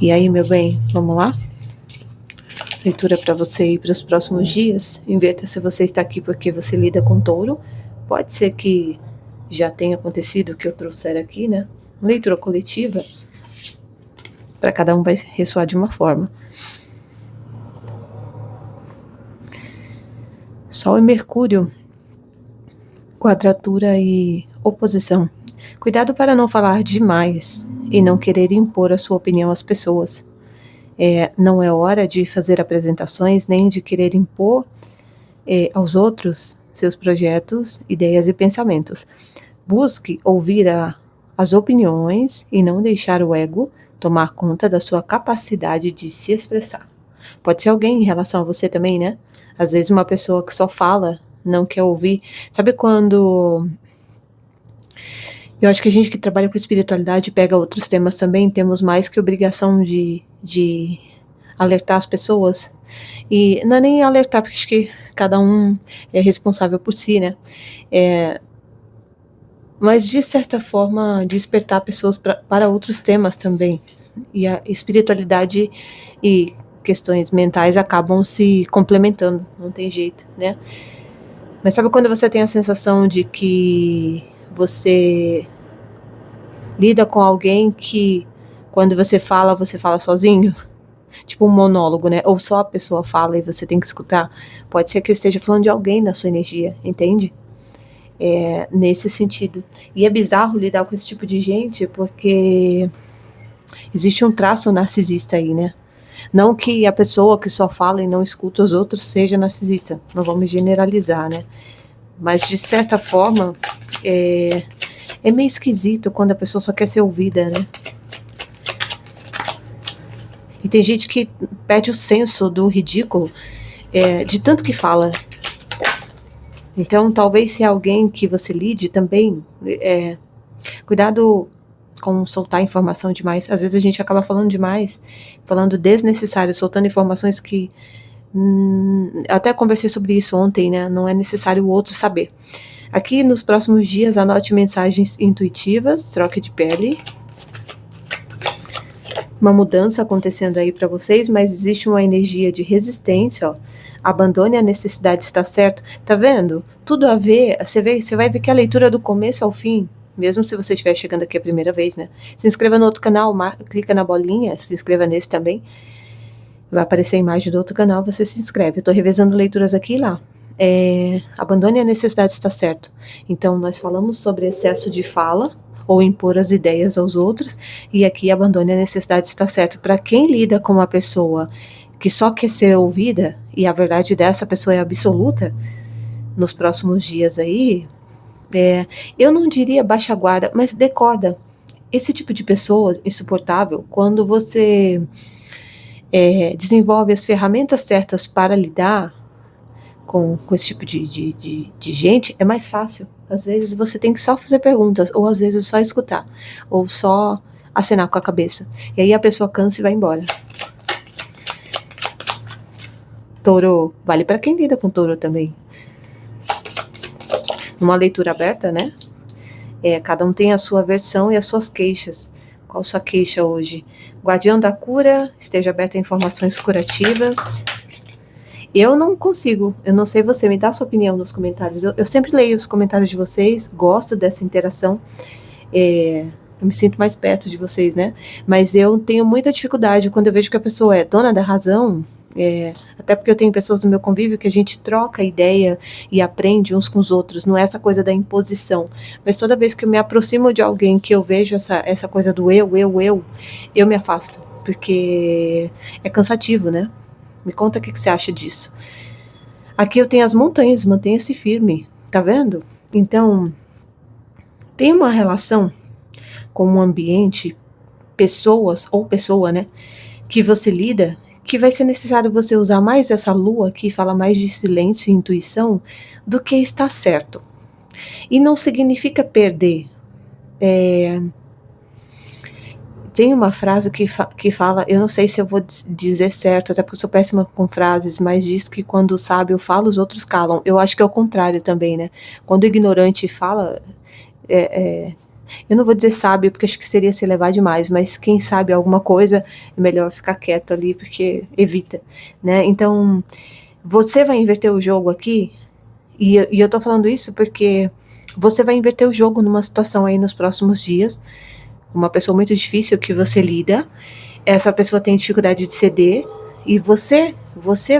E aí, meu bem, vamos lá? Leitura para você ir para os próximos dias. Inverta se você está aqui porque você lida com touro. Pode ser que já tenha acontecido o que eu trouxer aqui, né? Leitura coletiva. Para cada um vai ressoar de uma forma. Sol e Mercúrio. Quadratura e oposição. Cuidado para não falar demais e não querer impor a sua opinião às pessoas. Não é hora de fazer apresentações nem de querer impor aos outros seus projetos, ideias e pensamentos. Busque ouvir as opiniões e não deixar o ego tomar conta da sua capacidade de se expressar. Pode ser alguém em relação a você também, né? Às vezes uma pessoa que só fala, não quer ouvir. Sabe quando... Eu acho que a gente que trabalha com espiritualidade pega outros temas também, temos mais que obrigação de alertar as pessoas. E não é nem alertar, porque acho que cada um é responsável por si, né? Mas, de certa forma, despertar pessoas para outros temas também. E a espiritualidade e questões mentais acabam se complementando, não tem jeito, né? Mas sabe quando você tem a sensação de que você lida com alguém que, quando você fala sozinho? Tipo um monólogo, né? Ou só a pessoa fala e você tem que escutar. Pode ser que eu esteja falando de alguém na sua energia, entende? Nesse sentido. E é bizarro lidar com esse tipo de gente, porque existe um traço narcisista aí, né? Não que a pessoa que só fala e não escuta os outros seja narcisista, não vamos generalizar, né? Mas, de certa forma, é meio esquisito quando a pessoa só quer ser ouvida, né? E tem gente que perde o senso do ridículo de tanto que fala. Então, talvez se alguém que você lide também, cuidado com soltar informação demais. Às vezes a gente acaba falando demais, falando desnecessário, soltando informações que... até conversei sobre isso ontem, né? Não é necessário o outro saber. Aqui, nos próximos dias, anote mensagens intuitivas, troque de pele. Uma mudança acontecendo aí para vocês, mas existe uma energia de resistência, ó. Abandone a necessidade de estar certo. Tá vendo? Tudo a ver. Você vai ver que a leitura do começo ao fim, mesmo se você estiver chegando aqui a primeira vez, né? Se inscreva no outro canal, clica na bolinha, se inscreva nesse também. Vai aparecer a imagem do outro canal, você se inscreve. Eu tô revezando leituras aqui e lá. Abandone a necessidade de estar certo. Então, nós falamos sobre excesso de fala, ou impor as ideias aos outros, e aqui abandone a necessidade de estar certo. Para quem lida com uma pessoa que só quer ser ouvida, e a verdade dessa pessoa é absoluta, nos próximos dias aí, eu não diria baixa a guarda, mas dê corda. Esse tipo de pessoa insuportável, quando você desenvolve as ferramentas certas para lidar com esse tipo de gente, é mais fácil. Às vezes você tem que só fazer perguntas, ou às vezes só escutar, ou só acenar com a cabeça. E aí a pessoa cansa e vai embora. Touro, vale para quem lida com touro também. Numa leitura aberta, né? Cada um tem a sua versão e as suas queixas. Qual sua queixa hoje? Guardião da cura, esteja aberto a informações curativas. Eu não consigo, eu não sei você, me dá sua opinião nos comentários. Eu sempre leio os comentários de vocês, gosto dessa interação. Eu me sinto mais perto de vocês, né? Mas eu tenho muita dificuldade quando eu vejo que a pessoa é dona da razão, até porque eu tenho pessoas no meu convívio que a gente troca ideia e aprende uns com os outros, não é essa coisa da imposição. Mas toda vez que eu me aproximo de alguém que eu vejo essa coisa do eu me afasto, porque é cansativo, né? Me conta o que você acha disso. Aqui eu tenho as montanhas, mantenha-se firme, tá vendo? Então, tem uma relação com o ambiente, pessoas ou pessoa, né, que você lida, que vai ser necessário você usar mais essa lua que fala mais de silêncio e intuição do que estar certo. E não significa perder. Tem uma frase que fala, eu não sei se eu vou dizer certo, até porque eu sou péssima com frases, mas diz que quando o sábio fala, os outros calam. Eu acho que é o contrário também, né? Quando o ignorante fala, eu não vou dizer sábio, porque acho que seria se elevar demais, mas quem sabe alguma coisa, é melhor ficar quieto ali, porque evita, né? Então, você vai inverter o jogo aqui, e eu tô falando isso porque você vai inverter o jogo numa situação aí nos próximos dias, uma pessoa muito difícil que você lida, essa pessoa tem dificuldade de ceder, e você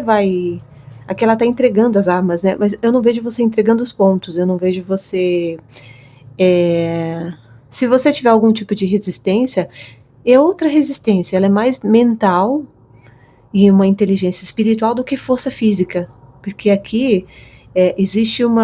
vai... Aqui ela tá entregando as armas, né? Mas eu não vejo você entregando os pontos, eu não vejo você... Se você tiver algum tipo de resistência, é outra resistência, ela é mais mental e uma inteligência espiritual do que força física. Porque aqui existe um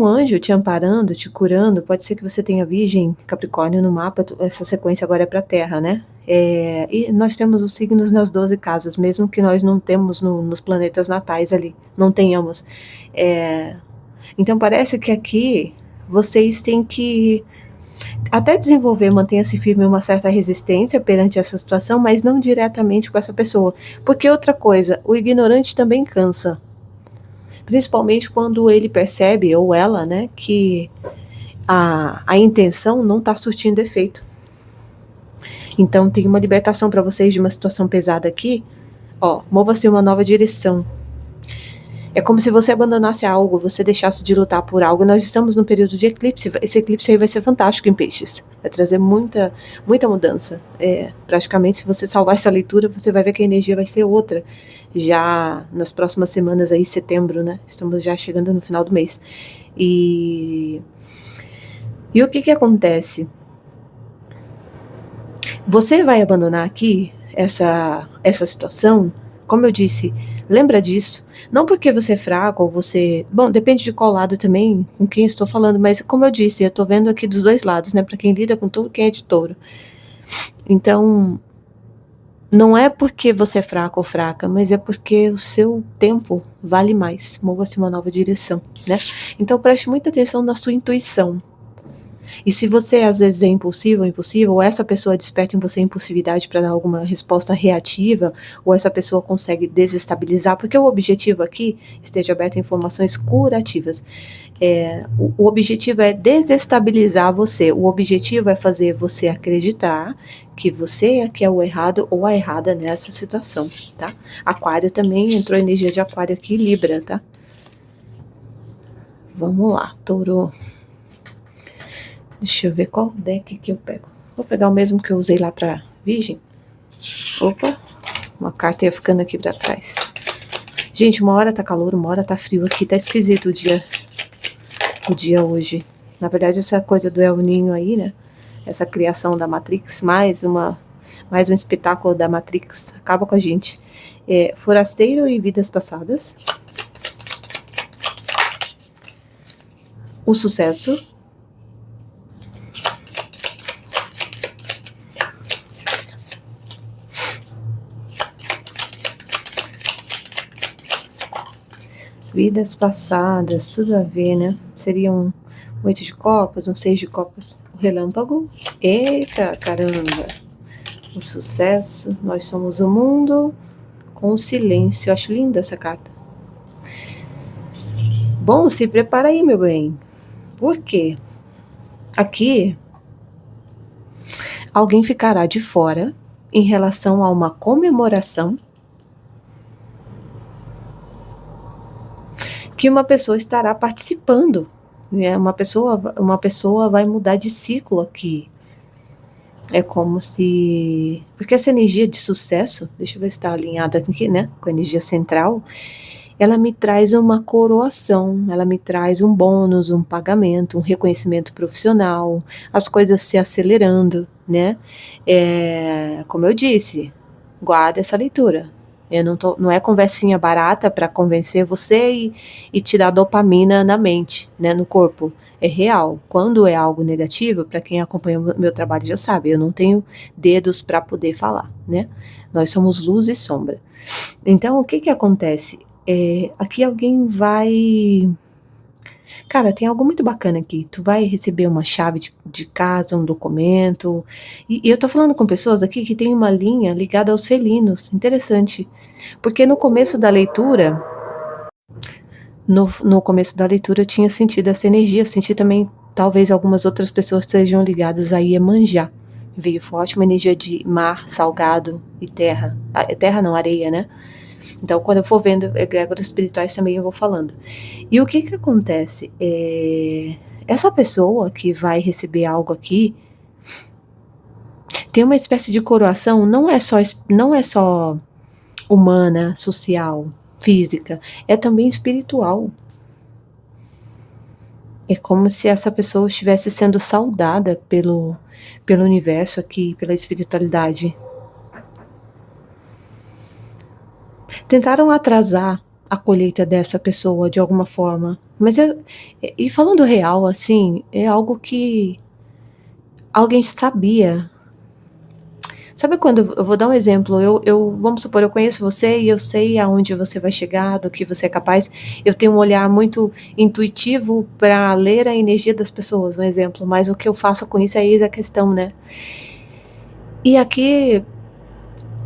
anjo te amparando, te curando. Pode ser que você tenha Virgem, Capricórnio no mapa, essa sequência agora é para a Terra, né? E nós temos os signos nas 12 casas, mesmo que nós não temos nos planetas natais ali, não tenhamos. Então parece que aqui vocês têm que até desenvolver, mantenha-se firme, uma certa resistência perante essa situação, mas não diretamente com essa pessoa. Porque outra coisa, o ignorante também cansa. Principalmente quando ele percebe, ou ela, né, que a intenção não está surtindo efeito. Então tem uma libertação para vocês de uma situação pesada aqui. Ó, mova-se em uma nova direção. É como se você abandonasse algo, você deixasse de lutar por algo. Nós estamos num período de eclipse. Esse eclipse aí vai ser fantástico em peixes. Vai trazer muita mudança. Praticamente, se você salvar essa leitura, você vai ver que a energia vai ser outra. Já nas próximas semanas aí, setembro, né? Estamos já chegando no final do mês. E o que acontece? Você vai abandonar aqui essa situação, como eu disse, lembra disso. Não porque você é fraco ou você... Bom, depende de qual lado também, com quem estou falando, mas como eu disse, eu estou vendo aqui dos dois lados, né? Para quem lida com touro, quem é de touro. Então, não é porque você é fraco ou fraca, mas é porque o seu tempo vale mais. Mova-se uma nova direção, né? Então, preste muita atenção na sua intuição. E se você às vezes é impulsivo, ou essa pessoa desperta em você impulsividade para dar alguma resposta reativa, ou essa pessoa consegue desestabilizar, porque o objetivo aqui, esteja aberto a informações curativas, o objetivo é desestabilizar você, o objetivo é fazer você acreditar que você é que é o errado ou a errada nessa situação, tá? Aquário também, entrou energia de Aquário aqui, Libra, tá? Vamos lá, Touro. Deixa eu ver qual deck que eu pego. Vou pegar o mesmo que eu usei lá pra Virgem. Opa, uma carta ia ficando aqui pra trás. Gente, uma hora tá calor, uma hora tá frio aqui. Tá esquisito o dia hoje. Na verdade, essa coisa do El Ninho aí, né? Essa criação da Matrix, mais um espetáculo da Matrix. Acaba com a gente. Forasteiro e vidas passadas. O sucesso. Vidas passadas, tudo a ver, né? Seria um 8 de copas, um 6 de copas. O relâmpago. Eita, caramba. O sucesso. Nós somos o mundo com o silêncio. Eu acho linda essa carta. Bom, se prepara aí, meu bem. Por quê? Aqui, alguém ficará de fora em relação a uma comemoração que uma pessoa estará participando, né? Uma pessoa vai mudar de ciclo aqui. É como se... Porque essa energia de sucesso, deixa eu ver se está alinhada aqui, né? Com a energia central, ela me traz uma coroação, ela me traz um bônus, um pagamento, um reconhecimento profissional, as coisas se acelerando, né? Como eu disse, guarda essa leitura. Não é conversinha barata para convencer você e tirar dopamina na mente, né, no corpo. É real. Quando é algo negativo, para quem acompanha o meu trabalho já sabe, eu não tenho dedos para poder falar, né? Nós somos luz e sombra. Então, o que acontece? Aqui alguém vai... Cara, tem algo muito bacana aqui. Tu vai receber uma chave de casa, um documento. E eu tô falando com pessoas aqui que tem uma linha ligada aos felinos. Interessante. Porque no começo da leitura... No começo da leitura eu tinha sentido essa energia. Senti também talvez algumas outras pessoas sejam ligadas a Iemanjá. Veio forte uma energia de mar, salgado e terra. Terra não, areia, né? Então, quando eu for vendo egrégoras espirituais também eu vou falando. E o que acontece? Essa pessoa que vai receber algo aqui tem uma espécie de coroação, não é só humana, social, física, é também espiritual. É como se essa pessoa estivesse sendo saudada pelo universo aqui, pela espiritualidade. Tentaram atrasar a colheita dessa pessoa de alguma forma, mas e falando real, assim, é algo que alguém sabia. Sabe quando, eu vou dar um exemplo, vamos supor, eu conheço você e eu sei aonde você vai chegar, do que você é capaz, eu tenho um olhar muito intuitivo para ler a energia das pessoas, um exemplo, mas o que eu faço com isso é a questão, né? E aqui,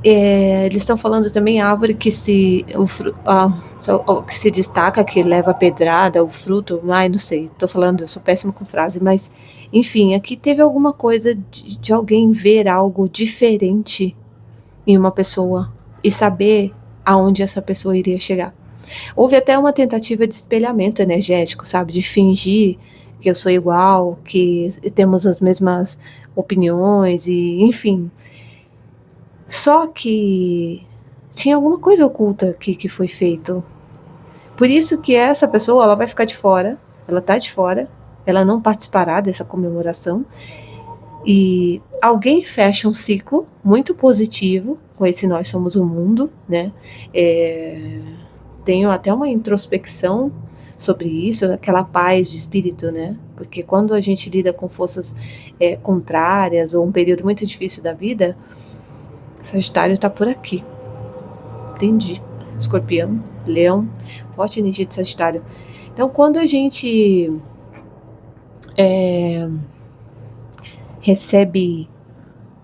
eles estão falando também a árvore que que se destaca, que leva pedrada, o fruto, não sei, tô falando, eu sou péssima com frase, mas enfim, aqui teve alguma coisa de alguém ver algo diferente em uma pessoa e saber aonde essa pessoa iria chegar. Houve até uma tentativa de espelhamento energético, sabe, de fingir que eu sou igual, que temos as mesmas opiniões e enfim. Só que tinha alguma coisa oculta aqui que foi feito. Por isso que essa pessoa, ela vai ficar de fora, ela tá de fora, ela não participará dessa comemoração. E alguém fecha um ciclo muito positivo com esse Nós Somos o Mundo, né? Tenho até uma introspecção sobre isso, aquela paz de espírito, né? Porque quando a gente lida com forças contrárias ou um período muito difícil da vida, Sagitário está por aqui. Entendi. Escorpião, Leão, forte energia de Sagitário. Então, quando a gente recebe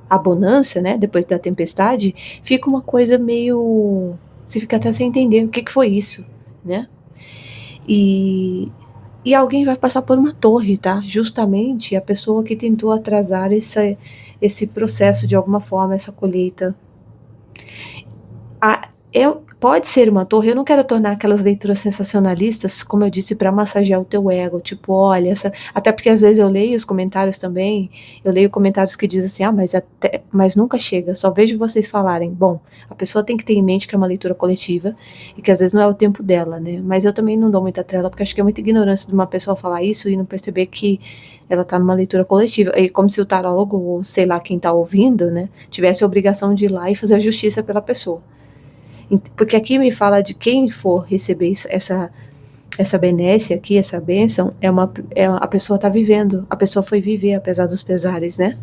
a bonança, né, depois da tempestade, fica uma coisa meio... Você fica até sem entender o que foi isso, né? E alguém vai passar por uma torre, tá? Justamente a pessoa que tentou atrasar esse processo de alguma forma, essa colheita. Pode ser uma torre, eu não quero tornar aquelas leituras sensacionalistas, como eu disse, para massagear o teu ego, tipo, olha, até porque às vezes eu leio os comentários também, eu leio comentários que dizem assim, mas nunca chega, só vejo vocês falarem. Bom, a pessoa tem que ter em mente que é uma leitura coletiva, e que às vezes não é o tempo dela, né, mas eu também não dou muita trela, porque acho que é muita ignorância de uma pessoa falar isso e não perceber que ela tá numa leitura coletiva, é como se o tarólogo, ou sei lá quem tá ouvindo, né, tivesse a obrigação de ir lá e fazer a justiça pela pessoa. Porque aqui me fala de quem for receber essa benesse aqui, essa bênção, a pessoa está vivendo, a pessoa foi viver apesar dos pesares, né?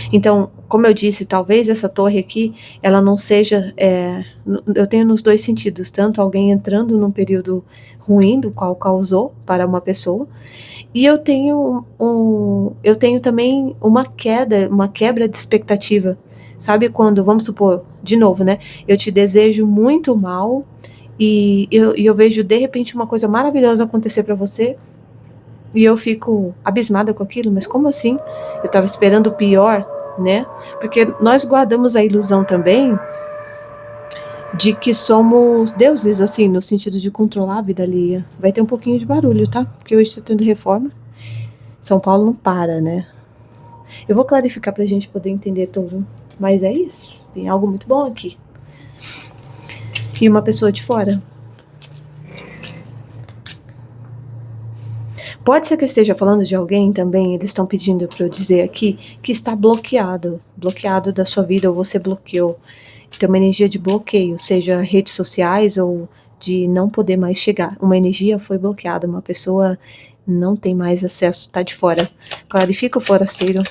Então, como eu disse, talvez essa torre aqui, ela não seja, eu tenho nos dois sentidos, tanto alguém entrando num período ruim, do qual causou para uma pessoa, e eu tenho também uma quebra de expectativa. Sabe quando, vamos supor, de novo, né? Eu te desejo muito mal e eu vejo de repente uma coisa maravilhosa acontecer para você e eu fico abismada com aquilo, mas como assim? Eu estava esperando o pior, né? Porque nós guardamos a ilusão também de que somos deuses, assim, no sentido de controlar a vida alheia. Vai ter um pouquinho de barulho, tá? Porque hoje está tendo reforma. São Paulo não para, né? Eu vou clarificar pra gente poder entender tudo. Mas é isso, tem algo muito bom aqui. E uma pessoa de fora. Pode ser que eu esteja falando de alguém também, eles estão pedindo para eu dizer aqui, que está bloqueado da sua vida, ou você bloqueou. Tem uma energia de bloqueio, seja redes sociais ou de não poder mais chegar. Uma energia foi bloqueada, uma pessoa não tem mais acesso, está de fora. Clarifica o forasteiro.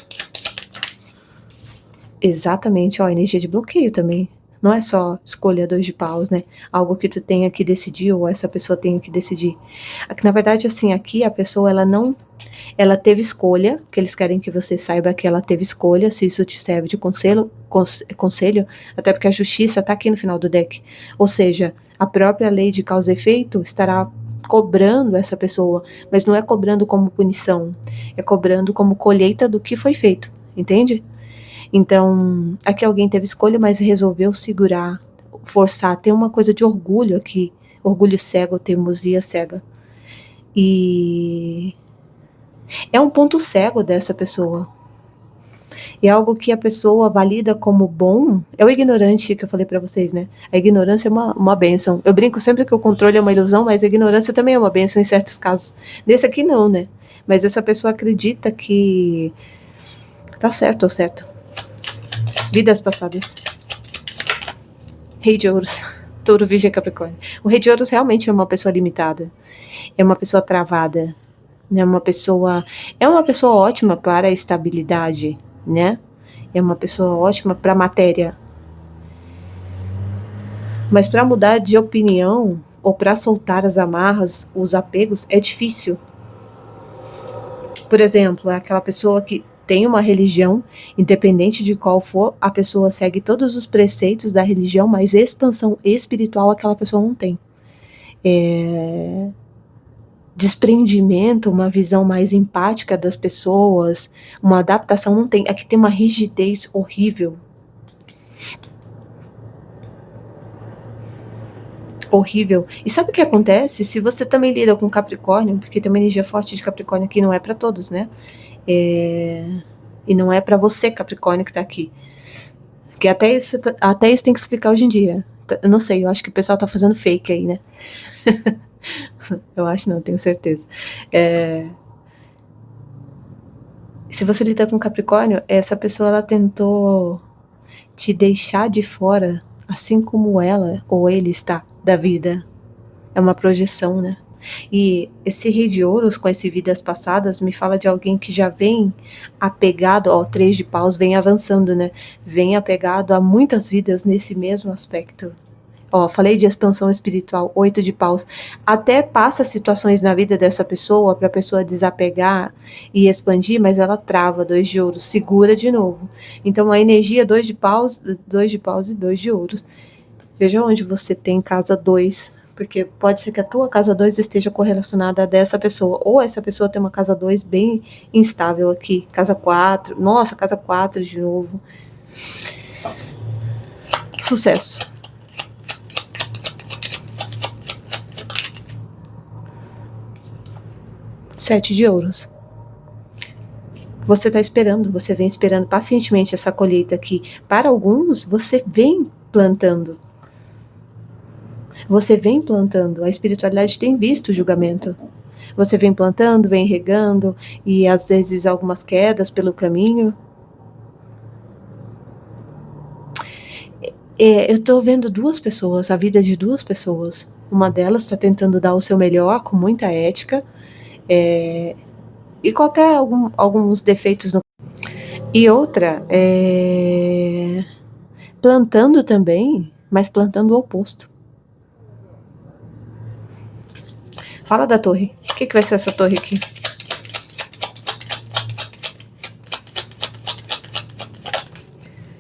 Exatamente, energia de bloqueio também. Não é só escolha 2 de paus, né? Algo que tu tenha que decidir ou essa pessoa tenha que decidir. Aqui, na verdade, assim, aqui a pessoa, ela teve escolha, que eles querem que você saiba que ela teve escolha, se isso te serve de conselho, até porque a justiça tá aqui no final do deck. Ou seja, a própria lei de causa e efeito estará cobrando essa pessoa, mas não é cobrando como punição, é cobrando como colheita do que foi feito, entende? Então, aqui alguém teve escolha, mas resolveu segurar, forçar, tem uma coisa de orgulho aqui, orgulho cego, teimosia cega. E é um ponto cego dessa pessoa. É algo que a pessoa valida como bom. É o ignorante que eu falei pra vocês, né? A ignorância é uma bênção. Eu brinco sempre que o controle é uma ilusão, mas a ignorância também é uma bênção em certos casos. Nesse aqui não, né? Mas essa pessoa acredita que tá certo ou certo. Vidas passadas. Rei de ouros. Touro, Virgem e Capricórnio. O Rei de ouros realmente é uma pessoa limitada. É uma pessoa travada. É uma pessoa ótima para a estabilidade, né? É uma pessoa ótima para a matéria. Mas para mudar de opinião ou para soltar as amarras, os apegos, é difícil. Por exemplo, é aquela pessoa que tem uma religião, independente de qual for, a pessoa segue todos os preceitos da religião, mas expansão espiritual aquela pessoa não tem. Desprendimento, uma visão mais empática das pessoas, uma adaptação não tem. Aqui tem uma rigidez horrível. Horrível. E sabe o que acontece? Se você também lida com Capricórnio, porque tem uma energia forte de Capricórnio aqui, não é para todos, né? E não é para você, Capricórnio, que tá aqui. Porque até isso tem que explicar hoje em dia. Eu não sei, eu acho que o pessoal tá fazendo fake aí, né? Eu acho não, tenho certeza. Se você lida com Capricórnio, essa pessoa ela tentou te deixar de fora, assim como ela ou ele está da vida. É uma projeção, né? E esse Rei de Ouros com esse Vidas Passadas me fala de alguém que já vem apegado, ó, 3 de paus vem avançando, né? Vem apegado a muitas vidas nesse mesmo aspecto. Ó, falei de expansão espiritual, 8 de paus. Até passa situações na vida dessa pessoa para a pessoa desapegar e expandir, mas ela trava, 2 de ouros, segura de novo. Então a energia 2 de paus e 2 de ouros. Veja onde você tem casa 2, porque pode ser que a tua casa 2 esteja correlacionada a dessa pessoa, ou essa pessoa tem uma casa 2 bem instável aqui. Casa 4, nossa, casa 4 de novo. Sucesso. Sete de ouros. Você está esperando, você vem esperando pacientemente essa colheita aqui. Para alguns, você vem plantando. Você vem plantando. A espiritualidade tem visto o julgamento. Você vem plantando, vem regando, e às vezes algumas quedas pelo caminho. Eu estou vendo 2 pessoas, a vida de 2 pessoas. Uma delas está tentando dar o seu melhor, com muita ética, e com até alguns defeitos no... E outra, plantando também, mas plantando o oposto. Fala da torre. O que vai ser essa torre aqui?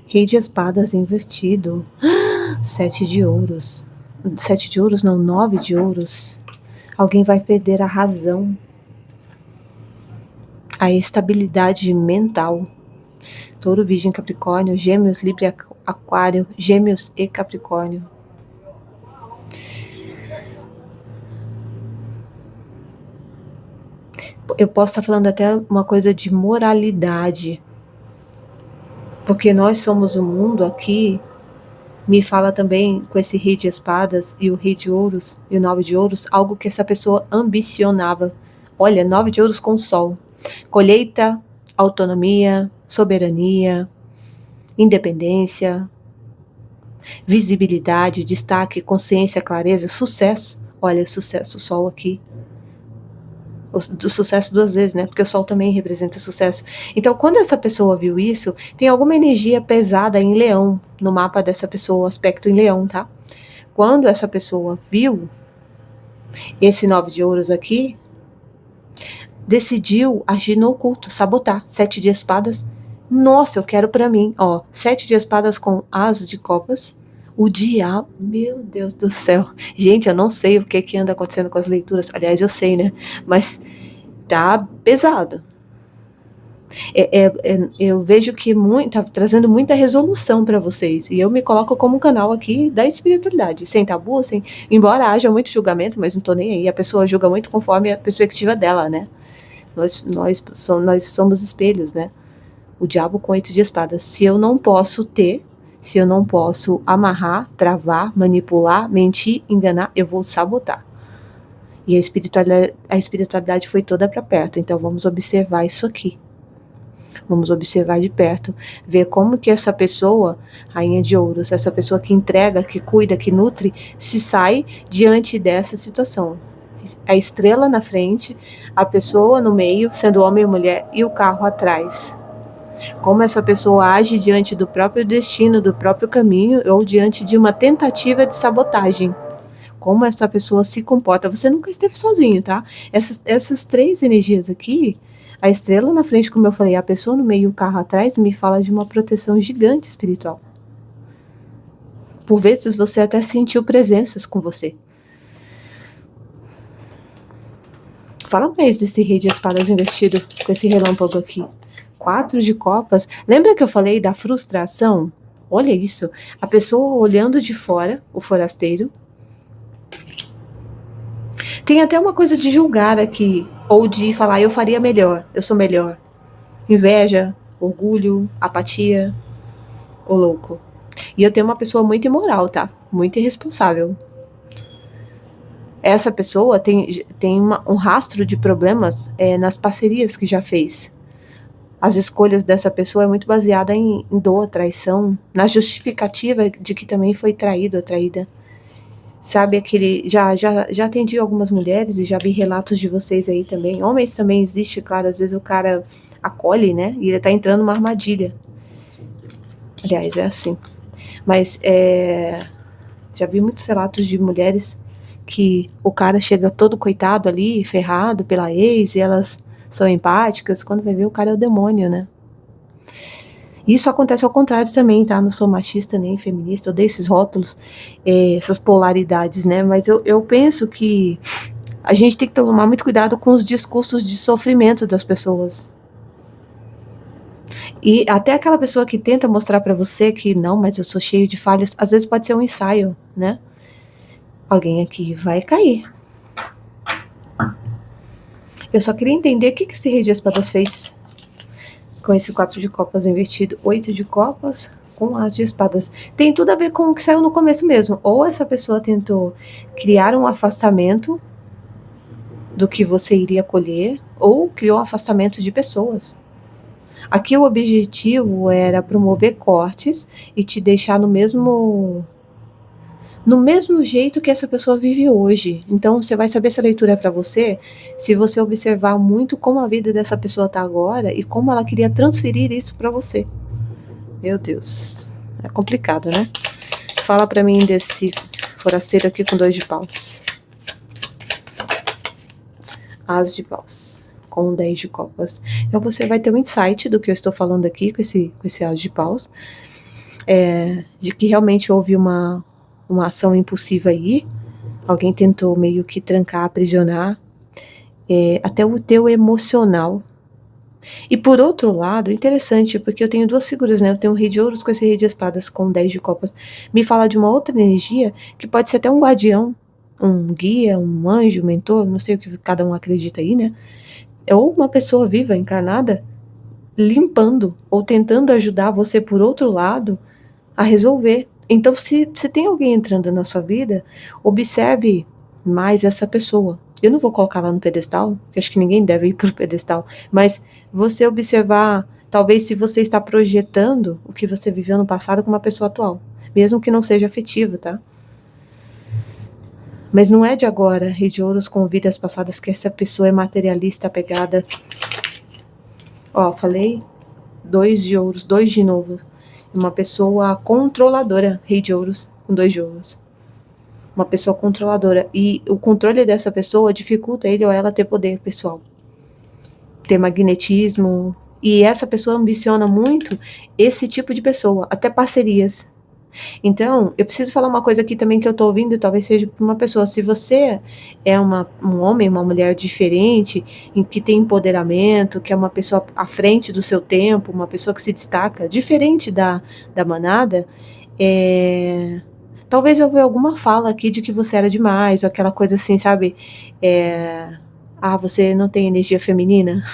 Rei de espadas invertido. 7 de ouros. 7 de ouros não, 9 de ouros. Alguém vai perder a razão. A estabilidade mental. Touro, Virgem, Capricórnio, Gêmeos, Libra, Aquário, Gêmeos e Capricórnio. Eu posso estar falando até uma coisa de moralidade, porque nós somos o mundo aqui. Me fala também com esse Rei de espadas e o Rei de ouros e o 9 de ouros, algo que essa pessoa ambicionava. Olha, 9 de ouros com sol. Colheita, autonomia, soberania, independência, visibilidade, destaque, consciência, clareza, sucesso. Olha, sucesso, sol aqui. Do sucesso 2 vezes, né? Porque o sol também representa sucesso. Então, quando essa pessoa viu isso, tem alguma energia pesada em leão no mapa dessa pessoa, aspecto em leão, tá? Quando essa pessoa viu esse 9 de ouros aqui, decidiu agir no oculto, sabotar. 7 de espadas. Nossa, eu quero pra mim. Ó, 7 de espadas com as de copas. O diabo, meu Deus do céu. Gente, eu não sei o que anda acontecendo com as leituras. Aliás, eu sei, né? Mas tá pesado. Eu vejo que tá trazendo muita resolução para vocês. E eu me coloco como um canal aqui da espiritualidade, sem tabu, sem. Embora haja muito julgamento, mas não tô nem aí. A pessoa julga muito conforme a perspectiva dela, né? Nós somos espelhos, né? O diabo com 8 de espadas. Se eu não posso amarrar, travar, manipular, mentir, enganar, eu vou sabotar. E a espiritualidade foi toda para perto. Então vamos observar isso aqui. Vamos observar de perto, ver como que essa pessoa, rainha de ouros, essa pessoa que entrega, que cuida, que nutre, se sai diante dessa situação. A estrela na frente, a pessoa no meio, sendo homem e mulher, e o carro atrás. Como essa pessoa age diante do próprio destino, do próprio caminho, ou diante de uma tentativa de sabotagem. Como essa pessoa se comporta. Você nunca esteve sozinho, tá? Essas 3 energias aqui, a estrela na frente, como eu falei, a pessoa no meio e o carro atrás, me fala de uma proteção gigante espiritual. Por vezes você até sentiu presenças com você. Fala mais desse rei de espadas investido com esse relâmpago aqui. 4 de copas. Lembra que eu falei da frustração? Olha isso. A pessoa olhando de fora, o forasteiro. Tem até uma coisa de julgar aqui. Ou de falar, eu faria melhor, eu sou melhor. Inveja, orgulho, apatia, o louco. E eu tenho uma pessoa muito imoral, tá? Muito irresponsável. Essa pessoa tem um rastro de problemas nas parcerias que já fez. As escolhas dessa pessoa é muito baseada em dor, traição, na justificativa de que também foi traído ou traída. Sabe aquele... Já atendi algumas mulheres e já vi relatos de vocês aí também. Homens também existe, claro, às vezes o cara acolhe, né? E ele tá entrando numa armadilha. Aliás, é assim. Mas já vi muitos relatos de mulheres que o cara chega todo coitado ali, ferrado pela ex, e elas são empáticas. Quando vai ver, o cara é o demônio, né? Isso acontece ao contrário também, tá? Não sou machista nem feminista, eu dei esses rótulos, essas polaridades, né? Mas eu penso que a gente tem que tomar muito cuidado com os discursos de sofrimento das pessoas. E até aquela pessoa que tenta mostrar pra você que não, mas eu sou cheio de falhas, às vezes pode ser um ensaio, né? Alguém aqui vai cair. Eu só queria entender o que esse rei de espadas fez com esse 4 de copas invertido, 8 de copas com as de espadas. Tem tudo a ver com o que saiu no começo mesmo. Ou essa pessoa tentou criar um afastamento do que você iria colher, ou criou um afastamento de pessoas. Aqui o objetivo era promover cortes e te deixar no mesmo jeito que essa pessoa vive hoje. Então você vai saber se a leitura é para você se você observar muito como a vida dessa pessoa tá agora e como ela queria transferir isso para você. Meu Deus, é complicado, né? Fala para mim desse forasteiro aqui com 2 de paus. As de paus com 10 de copas. Então você vai ter um insight do que eu estou falando aqui com esse as de paus, de que realmente houve uma ação impulsiva aí, alguém tentou meio que trancar, aprisionar, até o teu emocional. E por outro lado, interessante, porque eu tenho 2 figuras, né? Eu tenho o rei de ouros com esse rei de espadas com 10 de copas. Me fala de uma outra energia, que pode ser até um guardião, um guia, um anjo, um mentor, não sei o que cada um acredita aí, né? Ou uma pessoa viva, encarnada, limpando ou tentando ajudar você por outro lado a resolver. Então, se tem alguém entrando na sua vida, observe mais essa pessoa. Eu não vou colocar lá no pedestal, porque acho que ninguém deve ir pro pedestal, mas você observar, talvez se você está projetando o que você viveu no passado com uma pessoa atual, mesmo que não seja afetivo, tá? Mas não é de agora, rei de ouros com vidas passadas, que essa pessoa é materialista, apegada. Ó, falei 2 de ouros, 2 de novo. Uma pessoa controladora, rei de ouros, com 2 de ouros. Uma pessoa controladora. E o controle dessa pessoa dificulta ele ou ela ter poder pessoal. Ter magnetismo. E essa pessoa ambiciona muito esse tipo de pessoa. Até parcerias. Então, eu preciso falar uma coisa aqui também que eu tô ouvindo, talvez seja para uma pessoa. Se você é um homem, uma mulher diferente, em que tem empoderamento, que é uma pessoa à frente do seu tempo, uma pessoa que se destaca, diferente da manada, talvez eu veja alguma fala aqui de que você era demais, ou aquela coisa assim, sabe? Você não tem energia feminina,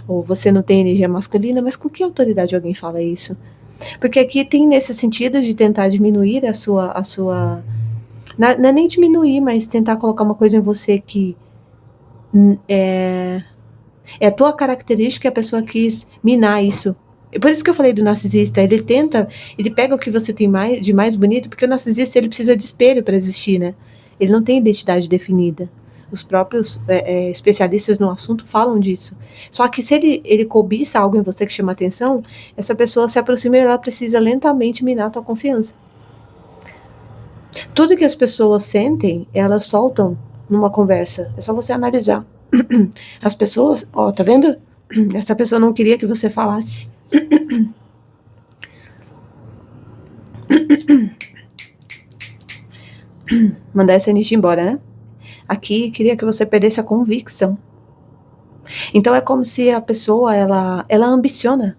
ou você não tem energia masculina, mas com que autoridade alguém fala isso? Porque aqui tem nesse sentido de tentar diminuir a sua não é nem diminuir, mas tentar colocar uma coisa em você que é a tua característica e a pessoa quis minar isso. Por isso que eu falei do narcisista, ele pega o que você tem de mais bonito, porque o narcisista ele precisa de espelho para existir, né? Ele não tem identidade definida. Os próprios especialistas no assunto falam disso. Só que se ele cobiça algo em você que chama atenção, essa pessoa se aproxima e ela precisa lentamente minar a tua confiança. Tudo que as pessoas sentem, elas soltam numa conversa. É só você analisar. As pessoas, tá vendo? Essa pessoa não queria que você falasse. Mandar essa energia embora, né? Aqui queria que você perdesse a convicção. Então é como se a pessoa ela ambiciona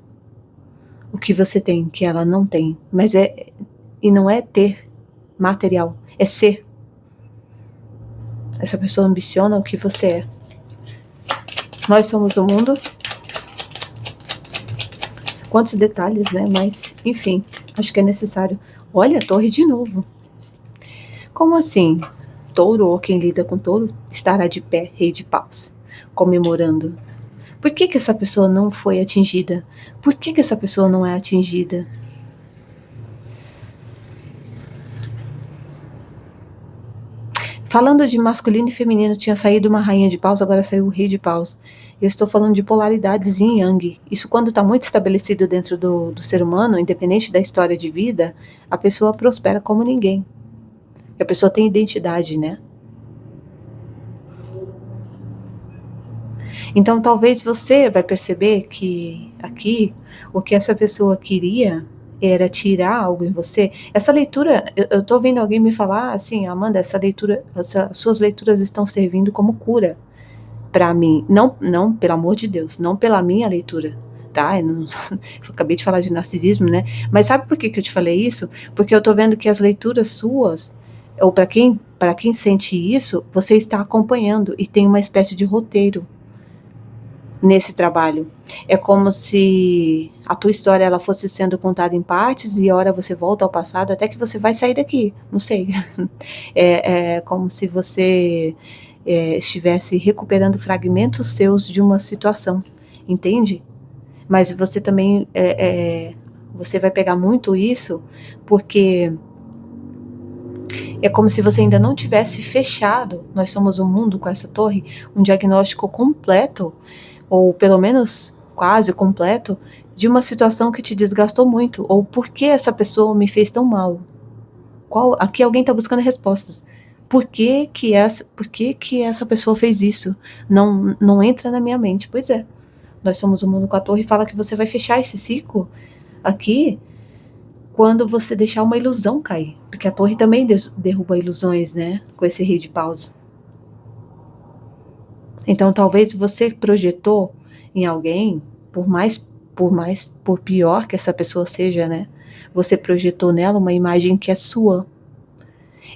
o que você tem, que ela não tem, mas e não é ter material, é ser. Essa pessoa ambiciona o que você é. Nós somos o mundo. Quantos detalhes, né? Mas, enfim, acho que é necessário. Olha a torre de novo. Como assim? Touro ou quem lida com touro estará de pé, rei de paus, comemorando. Por que essa pessoa não foi atingida? Por que essa pessoa não é atingida? Falando de masculino e feminino, tinha saído uma rainha de paus, agora saiu o rei de paus. Eu estou falando de polaridades yin e yang. Isso quando está muito estabelecido dentro do ser humano, independente da história de vida, a pessoa prospera como ninguém. A pessoa tem identidade, né? Então talvez você vai perceber que aqui, o que essa pessoa queria era tirar algo em você. Essa leitura, eu tô vendo alguém me falar assim, Amanda, suas leituras estão servindo como cura para mim. Não, pelo amor de Deus, não pela minha leitura, tá? Eu acabei de falar de narcisismo, né? Mas sabe por que eu te falei isso? Porque eu tô vendo que as leituras suas, ou para quem sente isso, você está acompanhando e tem uma espécie de roteiro nesse trabalho. É como se a tua história ela fosse sendo contada em partes e hora você volta ao passado até que você vai sair daqui, não sei. É como se você estivesse recuperando fragmentos seus de uma situação, entende? Mas você também, você vai pegar muito isso, porque é como se você ainda não tivesse fechado, nós somos um mundo com essa torre, um diagnóstico completo, ou pelo menos quase completo, de uma situação que te desgastou muito, ou por que essa pessoa me fez tão mal. Aqui alguém está buscando respostas. Por que essa pessoa fez isso? Não entra na minha mente. Pois é, nós somos o mundo com a torre e fala que você vai fechar esse ciclo aqui quando você deixar uma ilusão cair. Porque a torre também derruba ilusões, né? Com esse rei de paus. Então, talvez você projetou em alguém, por pior que essa pessoa seja, né? Você projetou nela uma imagem que é sua.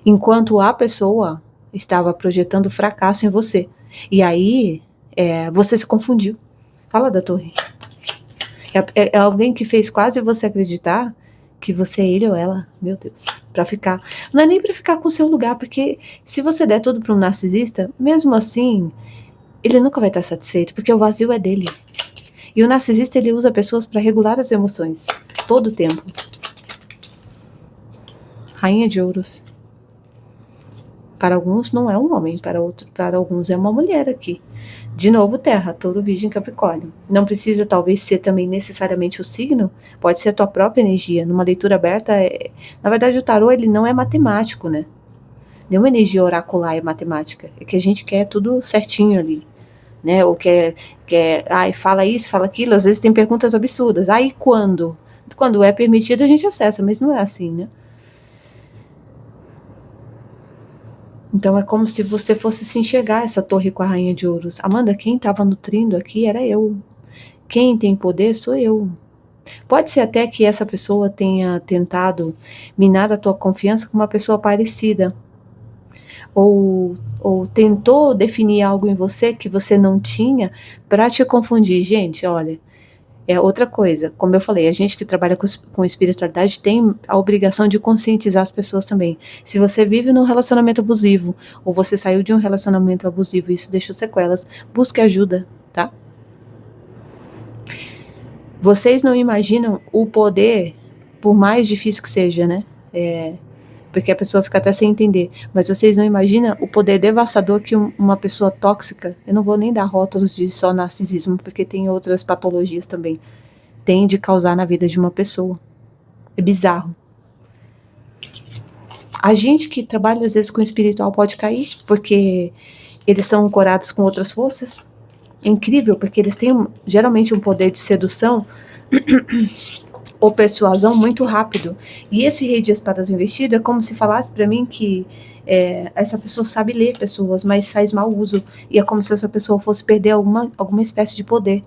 Enquanto a pessoa estava projetando fracasso em você. E aí, você se confundiu. Fala da torre. É alguém que fez quase você acreditar que você é ele ou ela, meu Deus, pra ficar. Não é nem pra ficar com o seu lugar, porque se você der tudo pra um narcisista, mesmo assim, ele nunca vai estar satisfeito, porque o vazio é dele. E o narcisista, ele usa pessoas para regular as emoções, todo o tempo. Rainha de ouros. Para alguns não é um homem, para alguns é uma mulher aqui. De novo, terra, touro, virgem, capricórnio. Não precisa talvez ser também necessariamente o signo, pode ser a tua própria energia. Numa leitura aberta, na verdade o tarô ele não é matemático, né? Nenhuma energia oracular é matemática. É que a gente quer tudo certinho ali, né? Ou quer fala isso, fala aquilo. Às vezes tem perguntas absurdas. Aí quando? Quando é permitido a gente acessa, mas não é assim, né? Então é como se você fosse se enxergar essa torre com a rainha de ouros. Amanda, quem estava nutrindo aqui era eu. Quem tem poder sou eu. Pode ser até que essa pessoa tenha tentado minar a tua confiança com uma pessoa parecida. Ou tentou definir algo em você que você não tinha para te confundir. Gente, olha, é outra coisa. Como eu falei, a gente que trabalha com espiritualidade tem a obrigação de conscientizar as pessoas também. Se você vive num relacionamento abusivo, ou você saiu de um relacionamento abusivo e isso deixou sequelas, busque ajuda, tá? Vocês não imaginam o poder, por mais difícil que seja, né? Porque a pessoa fica até sem entender. Mas vocês não imaginam o poder devastador que uma pessoa tóxica, eu não vou nem dar rótulos de só narcisismo, porque tem outras patologias também, tem de causar na vida de uma pessoa. É bizarro. A gente que trabalha às vezes com espiritual pode cair, porque eles são ancorados com outras forças. É incrível, porque eles têm geralmente um poder de sedução ou persuasão muito rápido. E esse rei de espadas investido é como se falasse para mim que essa pessoa sabe ler pessoas, mas faz mau uso. E é como se essa pessoa fosse perder alguma espécie de poder.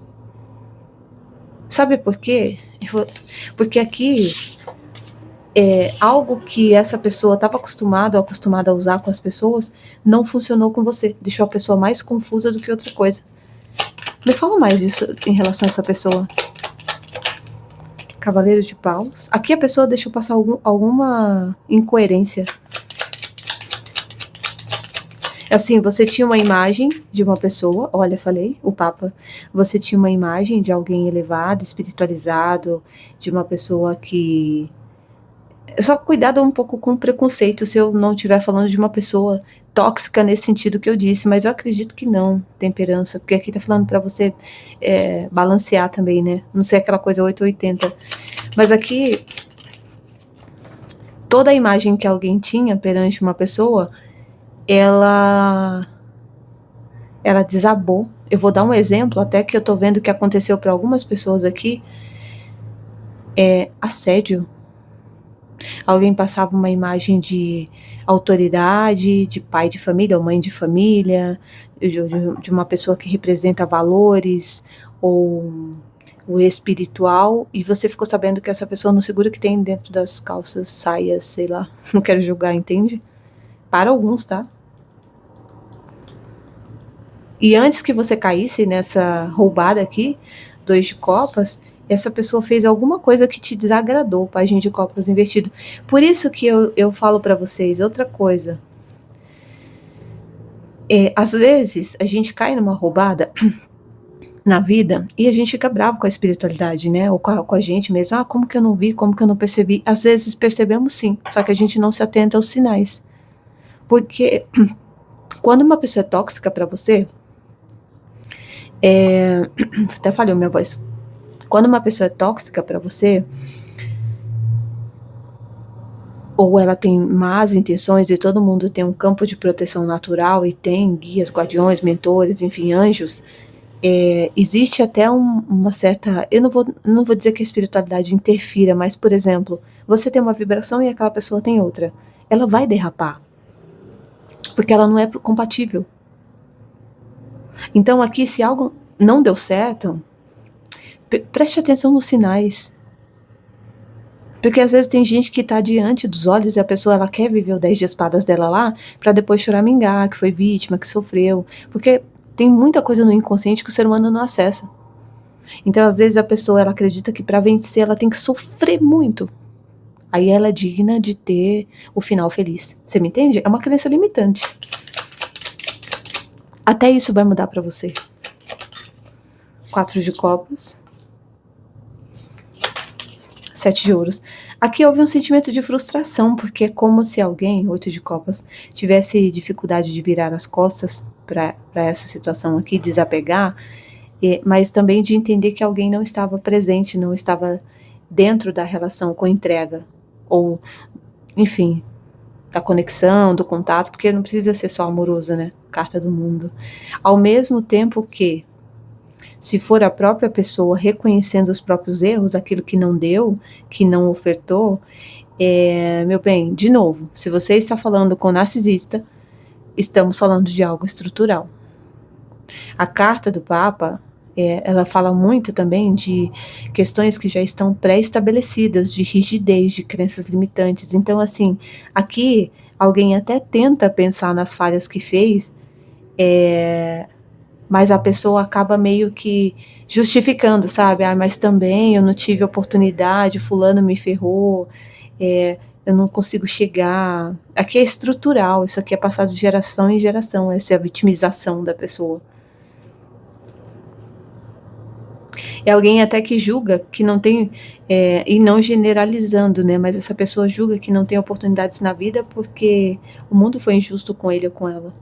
Sabe por quê? Porque aqui algo que essa pessoa estava acostumada a usar com as pessoas não funcionou com você. Deixou a pessoa mais confusa do que outra coisa. Me fala mais disso em relação a essa pessoa. Cavaleiro de Paus. Aqui a pessoa deixou passar alguma incoerência. Assim, você tinha uma imagem de uma pessoa, olha, falei, o Papa. Você tinha uma imagem de alguém elevado, espiritualizado, de uma pessoa que... Só cuidado um pouco com preconceito se eu não estiver falando de uma pessoa tóxica nesse sentido que eu disse, mas eu acredito que não, temperança, porque aqui tá falando para você balancear também, né? Não sei aquela coisa 880. Mas aqui, toda a imagem que alguém tinha perante uma pessoa, ela desabou. Eu vou dar um exemplo, até que eu tô vendo que aconteceu para algumas pessoas aqui, assédio. Alguém passava uma imagem de autoridade, de pai de família ou mãe de família, de uma pessoa que representa valores ou o espiritual, e você ficou sabendo que essa pessoa não segura o que tem dentro das calças, saias, sei lá, não quero julgar, entende? Para alguns, tá? E antes que você caísse nessa roubada aqui, 2 de copas, essa pessoa fez alguma coisa que te desagradou, pajem de copas invertido. Por isso que eu falo para vocês, outra coisa. Às vezes, a gente cai numa roubada na vida e a gente fica bravo com a espiritualidade, né? Ou com a gente mesmo. Como que eu não vi? Como que eu não percebi? Às vezes percebemos sim, só que a gente não se atenta aos sinais. Porque quando uma pessoa é tóxica para você, até falhou minha voz. Quando uma pessoa é tóxica para você, ou ela tem más intenções e todo mundo tem um campo de proteção natural e tem guias, guardiões, mentores, enfim, anjos, existe até uma certa... Eu não vou dizer que a espiritualidade interfira, mas, por exemplo, você tem uma vibração e aquela pessoa tem outra. Ela vai derrapar, porque ela não é compatível. Então aqui, se algo não deu certo, preste atenção nos sinais. Porque às vezes tem gente que tá diante dos olhos e a pessoa ela quer viver o 10 de espadas dela lá para depois choramingar, que foi vítima, que sofreu. Porque tem muita coisa no inconsciente que o ser humano não acessa. Então às vezes a pessoa ela acredita que para vencer ela tem que sofrer muito. Aí ela é digna de ter o final feliz. Você me entende? É uma crença limitante. Até isso vai mudar para você. 4 de copas. 7 de ouros. Aqui houve um sentimento de frustração, porque é como se alguém, 8 de copas, tivesse dificuldade de virar as costas para essa situação aqui, desapegar, mas também de entender que alguém não estava presente, não estava dentro da relação com entrega, ou, enfim, da conexão, do contato, porque não precisa ser só amorosa, né? Carta do mundo. Ao mesmo tempo que, se for a própria pessoa reconhecendo os próprios erros, aquilo que não deu, que não ofertou, meu bem, de novo, se você está falando com narcisista, estamos falando de algo estrutural. A carta do Papa, ela fala muito também de questões que já estão pré-estabelecidas, de rigidez, de crenças limitantes. Então, assim, aqui alguém até tenta pensar nas falhas que fez, mas a pessoa acaba meio que justificando, sabe? Mas também eu não tive oportunidade, fulano me ferrou, eu não consigo chegar. Aqui é estrutural, isso aqui é passado de geração em geração, essa é a vitimização da pessoa. É alguém até que julga que não tem, e não generalizando, né? Mas essa pessoa julga que não tem oportunidades na vida porque o mundo foi injusto com ele ou com ela.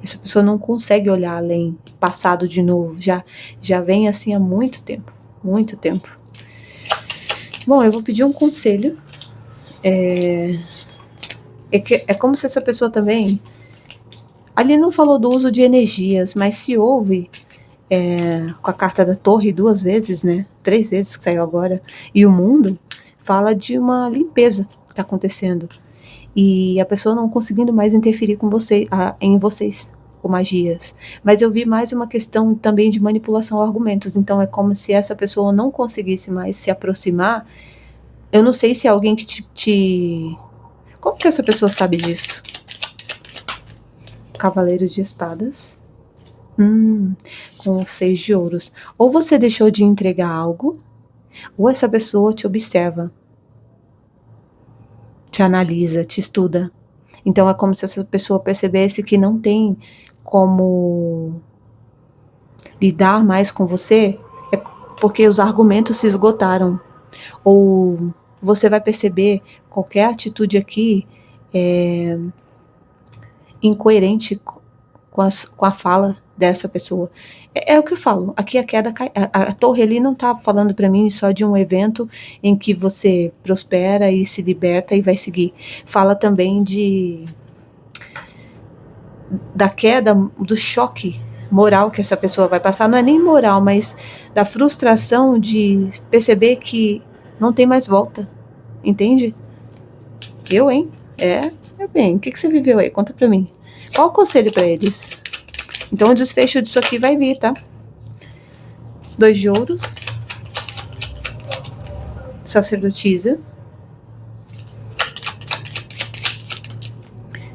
Essa pessoa não consegue olhar além, passado de novo, já vem assim há muito tempo, muito tempo. Bom, eu vou pedir um conselho. É como se essa pessoa também, ali não falou do uso de energias, mas se houve, com a carta da torre 2 vezes, né, 3 vezes que saiu agora, e o mundo fala de uma limpeza que está acontecendo. E a pessoa não conseguindo mais interferir com em vocês, com magias. Mas eu vi mais uma questão também de manipulação a argumentos. Então é como se essa pessoa não conseguisse mais se aproximar. Eu não sei se é alguém que Como que essa pessoa sabe disso? Cavaleiro de espadas. Com 6 de ouros. Ou você deixou de entregar algo, ou essa pessoa te observa, te analisa, te estuda. Então é como se essa pessoa percebesse que não tem como lidar mais com você, porque os argumentos se esgotaram. Ou você vai perceber qualquer atitude aqui incoerente com a fala dessa pessoa. É o que eu falo, aqui a queda cai, a torre ali não tá falando para mim só de um evento em que você prospera e se liberta e vai seguir. Fala também da queda, do choque moral que essa pessoa vai passar. Não é nem moral, mas da frustração de perceber que não tem mais volta. Entende? Eu, hein? Bem, o que você viveu aí? Conta pra mim. Qual o conselho pra eles? Então o desfecho disso aqui vai vir, tá? 2 de ouros. Sacerdotisa.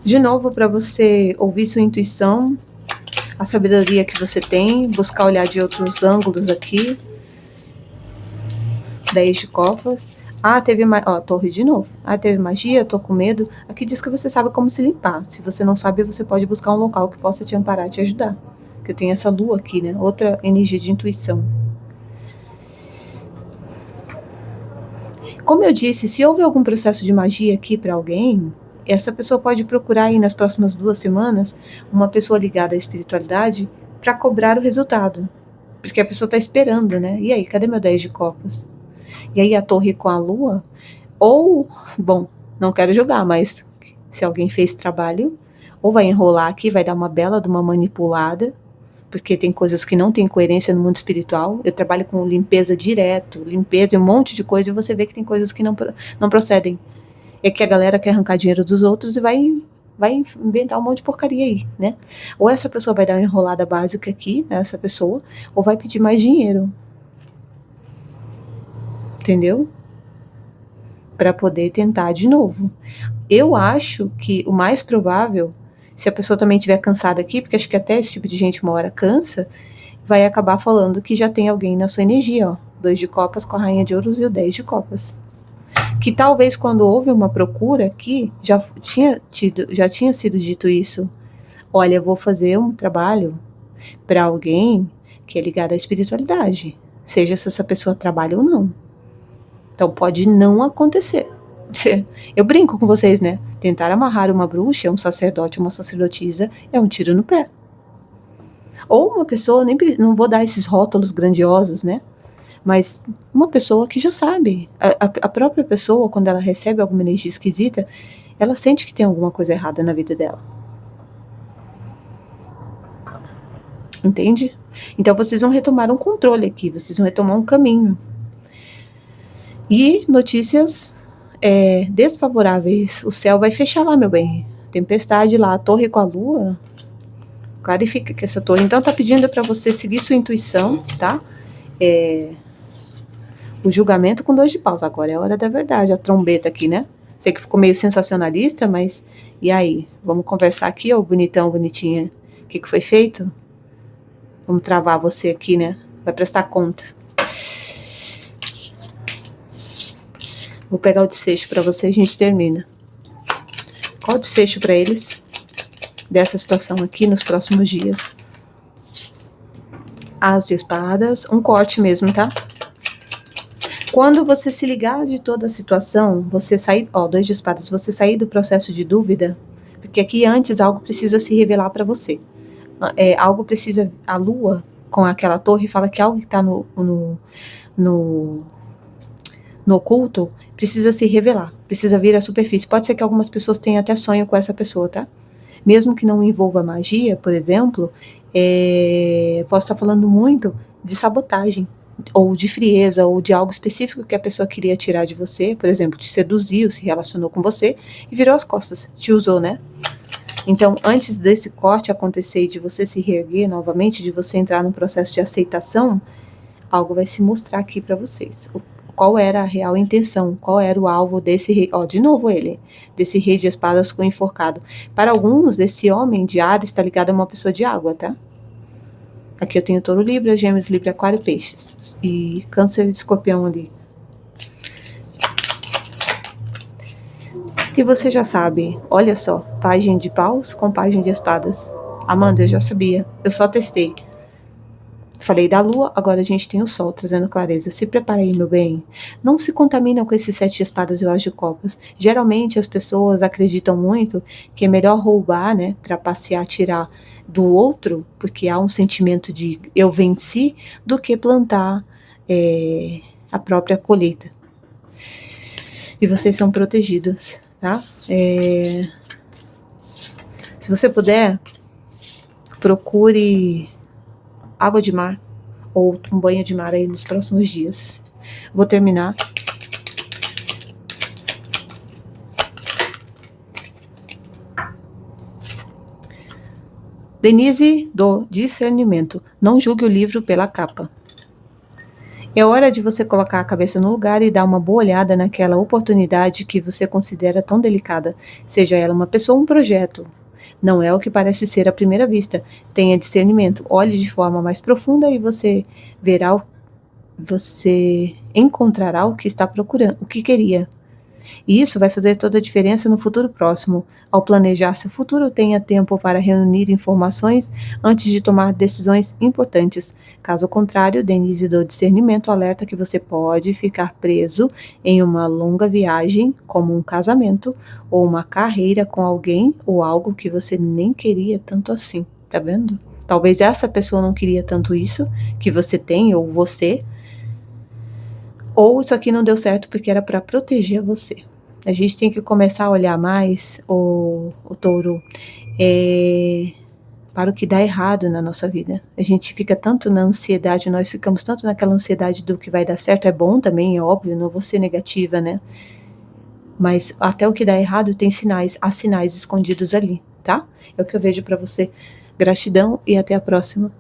De novo, para você ouvir sua intuição, a sabedoria que você tem, buscar olhar de outros ângulos aqui. 10 de copas. Teve torre de novo. Teve magia, tô com medo. Aqui diz que você sabe como se limpar. Se você não sabe, você pode buscar um local que possa te amparar, te ajudar. Porque eu tenho essa lua aqui, né? Outra energia de intuição. Como eu disse, se houve algum processo de magia aqui para alguém, essa pessoa pode procurar aí nas próximas 2 semanas uma pessoa ligada à espiritualidade para cobrar o resultado. Porque a pessoa tá esperando, né? E aí, cadê meu 10 de copas? E aí a torre com a lua, ou, bom, não quero julgar, mas se alguém fez trabalho, ou vai enrolar aqui, vai dar uma bela de uma manipulada, porque tem coisas que não tem coerência no mundo espiritual. Eu trabalho com limpeza direto, limpeza e um monte de coisa, e você vê que tem coisas que não procedem. É que a galera quer arrancar dinheiro dos outros e vai inventar um monte de porcaria aí, né? Ou essa pessoa vai dar uma enrolada básica aqui, né, essa pessoa, ou vai pedir mais dinheiro. Entendeu? Para poder tentar de novo. Eu acho que o mais provável, se a pessoa também estiver cansada aqui, porque acho que até esse tipo de gente uma hora cansa, vai acabar falando que já tem alguém na sua energia, ó. 2 de copas com a rainha de ouros e o 10 de copas. Que talvez quando houve uma procura aqui, já tinha sido dito isso. Olha, eu vou fazer um trabalho para alguém que é ligado à espiritualidade, seja se essa pessoa trabalha ou não. Então pode não acontecer. Eu brinco com vocês, né? Tentar amarrar uma bruxa, um sacerdote, uma sacerdotisa, é um tiro no pé. Ou uma pessoa, não vou dar esses rótulos grandiosos, né? Mas uma pessoa que já sabe. A própria pessoa, quando ela recebe alguma energia esquisita, ela sente que tem alguma coisa errada na vida dela. Entende? Então vocês vão retomar um controle aqui, vocês vão retomar um caminho. E notícias desfavoráveis. O céu vai fechar lá, meu bem. tempestade lá, a torre com a lua, clarifica que essa torre, então tá pedindo para você seguir sua intuição, tá? O julgamento com 2 de paus, agora é a hora da verdade, a trombeta aqui, né? Sei que ficou meio sensacionalista, mas e aí? Vamos conversar aqui, ô bonitão, bonitinha, o que foi feito? Vamos travar você aqui, né? Vai prestar conta. Vou pegar o desfecho para você e a gente termina. Qual o desfecho para eles dessa situação aqui nos próximos dias? As de espadas, um corte mesmo, tá? Quando você se ligar de toda a situação, você sair, 2 de espadas, você sair do processo de dúvida, porque aqui antes algo precisa se revelar para você. Algo precisa, a lua com aquela torre fala que algo que está no oculto precisa se revelar, precisa vir à superfície. Pode ser que algumas pessoas tenham até sonho com essa pessoa, tá? Mesmo que não envolva magia, por exemplo, posso estar falando muito de sabotagem, ou de frieza, ou de algo específico que a pessoa queria tirar de você, por exemplo, te seduziu, se relacionou com você e virou as costas, te usou, né? Então, antes desse corte acontecer e de você se reerguer novamente, de você entrar num processo de aceitação, algo vai se mostrar aqui para vocês. Qual era a real intenção, qual era o alvo desse rei, de novo desse rei de espadas com enforcado. Para alguns, desse homem de Ares está ligado a uma pessoa de água, tá? Aqui eu tenho Touro, Libra, Gêmeos, Libra, Aquário, Peixes. E Câncer e Escorpião ali. E você já sabe, olha só, página de paus com página de espadas. Amanda, eu já sabia, eu só testei. Falei da lua, agora a gente tem o sol trazendo clareza. Se prepara aí, meu bem. Não se contamina com esses 7 de espadas e o as de copas. Geralmente as pessoas acreditam muito que é melhor roubar, né, trapacear, tirar do outro, porque há um sentimento de eu venci, do que plantar a própria colheita. E vocês são protegidas, tá? Se você puder, procure água de mar ou um banho de mar aí nos próximos dias. Vou terminar. Denise do discernimento. Não julgue o livro pela capa. É hora de você colocar a cabeça no lugar e dar uma boa olhada naquela oportunidade que você considera tão delicada, seja ela uma pessoa ou um projeto. Não é o que parece ser à primeira vista. Tenha discernimento, olhe de forma mais profunda e você encontrará o que está procurando, o que queria. E isso vai fazer toda a diferença no futuro próximo. Ao planejar seu futuro, tenha tempo para reunir informações antes de tomar decisões importantes. Caso contrário, Denise do discernimento alerta que você pode ficar preso em uma longa viagem, como um casamento, ou uma carreira com alguém ou algo que você nem queria tanto assim. Tá vendo? Talvez essa pessoa não queria tanto isso que você tem, ou você, ou isso aqui não deu certo porque era para proteger você. A gente tem que começar a olhar mais, o touro, para o que dá errado na nossa vida. A gente fica tanto na ansiedade, nós ficamos tanto naquela ansiedade do que vai dar certo. É bom também, é óbvio, não vou ser negativa, né? Mas até o que dá errado tem sinais, há sinais escondidos ali, tá? É o que eu vejo para você. Gratidão e até a próxima.